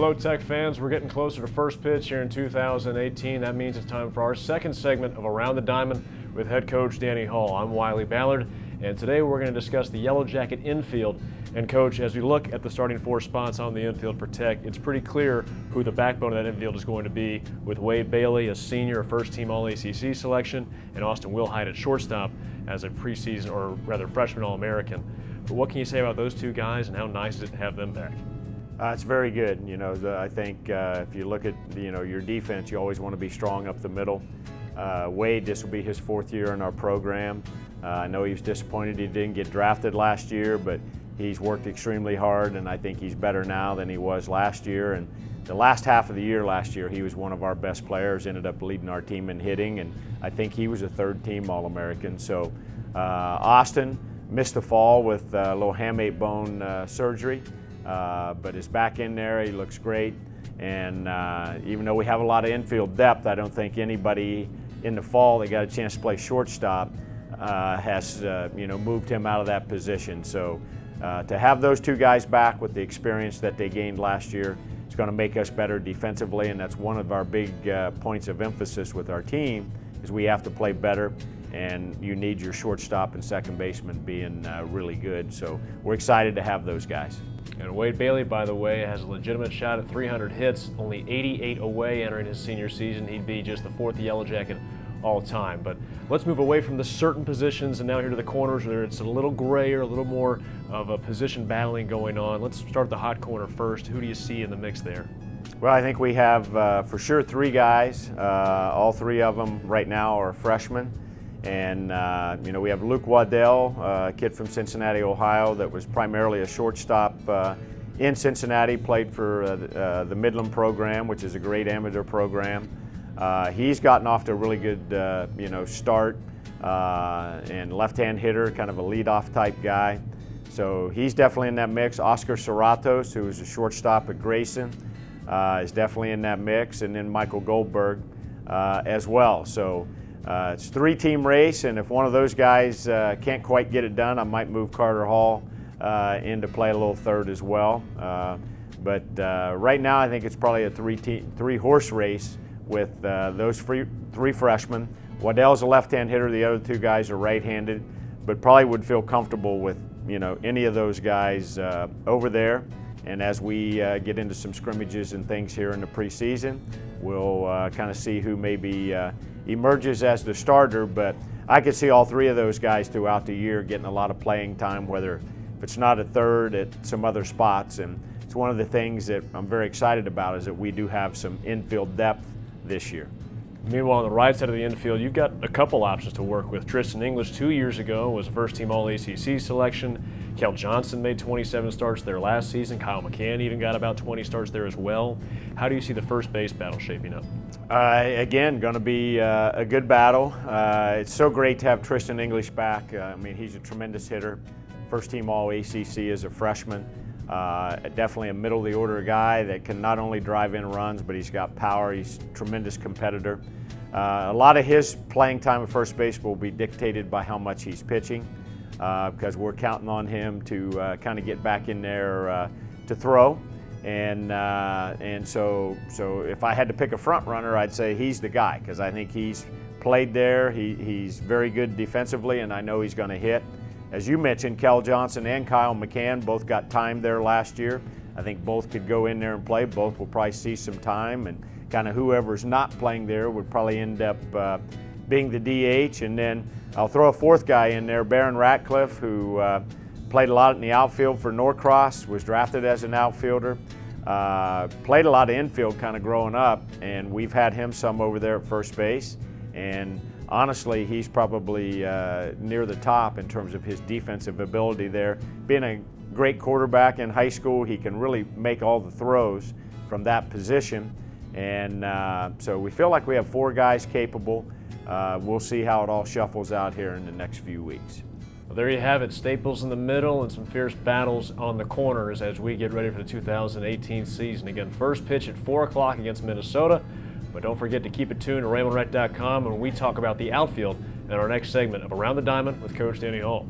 Hello Tech fans, we're getting closer to first pitch here in 2018. That means it's time for our second segment of Around the Diamond with head coach Danny Hall. I'm Wiley Ballard, and today we're going to discuss the Yellow Jacket infield. And coach, as we look at the starting four spots on the infield for Tech, it's pretty clear who the backbone of that infield is going to be, with Wade Bailey, a senior, a first-team All-ACC selection, and Austin Wilhite at shortstop as a preseason, or rather freshman All-American. But what can you say about those two guys, and how nice is it to have them back? It's very good. I think if you look at your defense, you always want to be strong up the middle. Wade, this will be his fourth year in our program. I know he was disappointed he didn't get drafted last year, but he's worked extremely hard, and I think he's better now than he was last year. And the last half of the year last year, he was one of our best players, ended up leading our team in hitting, and I think he was a third-team All-American. So Austin missed the fall with a little hamate bone surgery. But is back in there. He looks great, and even though we have a lot of infield depth, I don't think anybody in the fall that got a chance to play shortstop has moved him out of that position. So to have those two guys back with the experience that they gained last year, it's going to make us better defensively, and that's one of our big points of emphasis with our team, is we have to play better, and you need your shortstop and second baseman being really good. So we're excited to have those guys. And Wade Bailey, by the way, has a legitimate shot at 300 hits, only 88 away entering his senior season. He'd be just the fourth Yellow Jacket all time. But let's move away from the certain positions and now here to the corners, where it's a little grayer, a little more of a position battling going on. Let's start the hot corner first. Who do you see in the mix there? Well, I think we have for sure three guys. All three of them right now are freshmen. And we have Luke Waddell, a kid from Cincinnati, Ohio, that was primarily a shortstop in Cincinnati, played for the Midland program, which is a great amateur program. He's gotten off to a really good start, and left-hand hitter, kind of a leadoff type guy. So he's definitely in that mix. Oscar Serratos, who is a shortstop at Grayson, is definitely in that mix, and then Michael Goldberg as well. So it's a three-team race, and if one of those guys can't quite get it done, I might move Carter Hall in to play a little third as well. But right now, I think it's probably a three-horse race with those three freshmen. Waddell's a left-hand hitter. The other two guys are right-handed, but probably would feel comfortable with any of those guys over there. And as we get into some scrimmages and things here in the preseason, we'll kind of see who maybe emerges as the starter. But I could see all three of those guys throughout the year getting a lot of playing time, whether if it's not at third, at some other spots. And it's one of the things that I'm very excited about, is that we do have some infield depth this year. Meanwhile, on the right side of the infield, you've got a couple options to work with. Tristan English 2 years ago was a first-team All-ACC selection. Kel Johnson made 27 starts there last season. Kyle McCann even got about 20 starts there as well. How do you see the first base battle shaping up? Again, going to be a good battle. It's so great to have Tristan English back. I mean, he's a tremendous hitter. First-team All-ACC as a freshman. Definitely a middle-of-the-order guy that can not only drive in runs, but he's got power. He's a tremendous competitor. A lot of his playing time at first base will be dictated by how much he's pitching, because we're counting on him to kind of get back in there to throw. And so if I had to pick a front runner, I'd say he's the guy, because I think he's played there. He's very good defensively, and I know he's going to hit. As you mentioned, Kel Johnson and Kyle McCann both got time there last year. I think both could go in there and play. Both will probably see some time, and kind of whoever's not playing there would probably end up being the DH. And then I'll throw a fourth guy in there, Barron Ratcliffe, who played a lot in the outfield for Norcross, was drafted as an outfielder, played a lot of infield kind of growing up, and we've had him some over there at first base. And honestly, he's probably near the top in terms of his defensive ability there. Being a great quarterback in high school, he can really make all the throws from that position. And so we feel like we have four guys capable. We'll see how it all shuffles out here in the next few weeks. Well, there you have it, staples in the middle and some fierce battles on the corners as we get ready for the 2018 season. Again, first pitch at 4 o'clock against Minnesota. But don't forget to keep it tuned to RaymondRhett.com when we talk about the outfield in our next segment of Around the Diamond with Coach Danny Hall.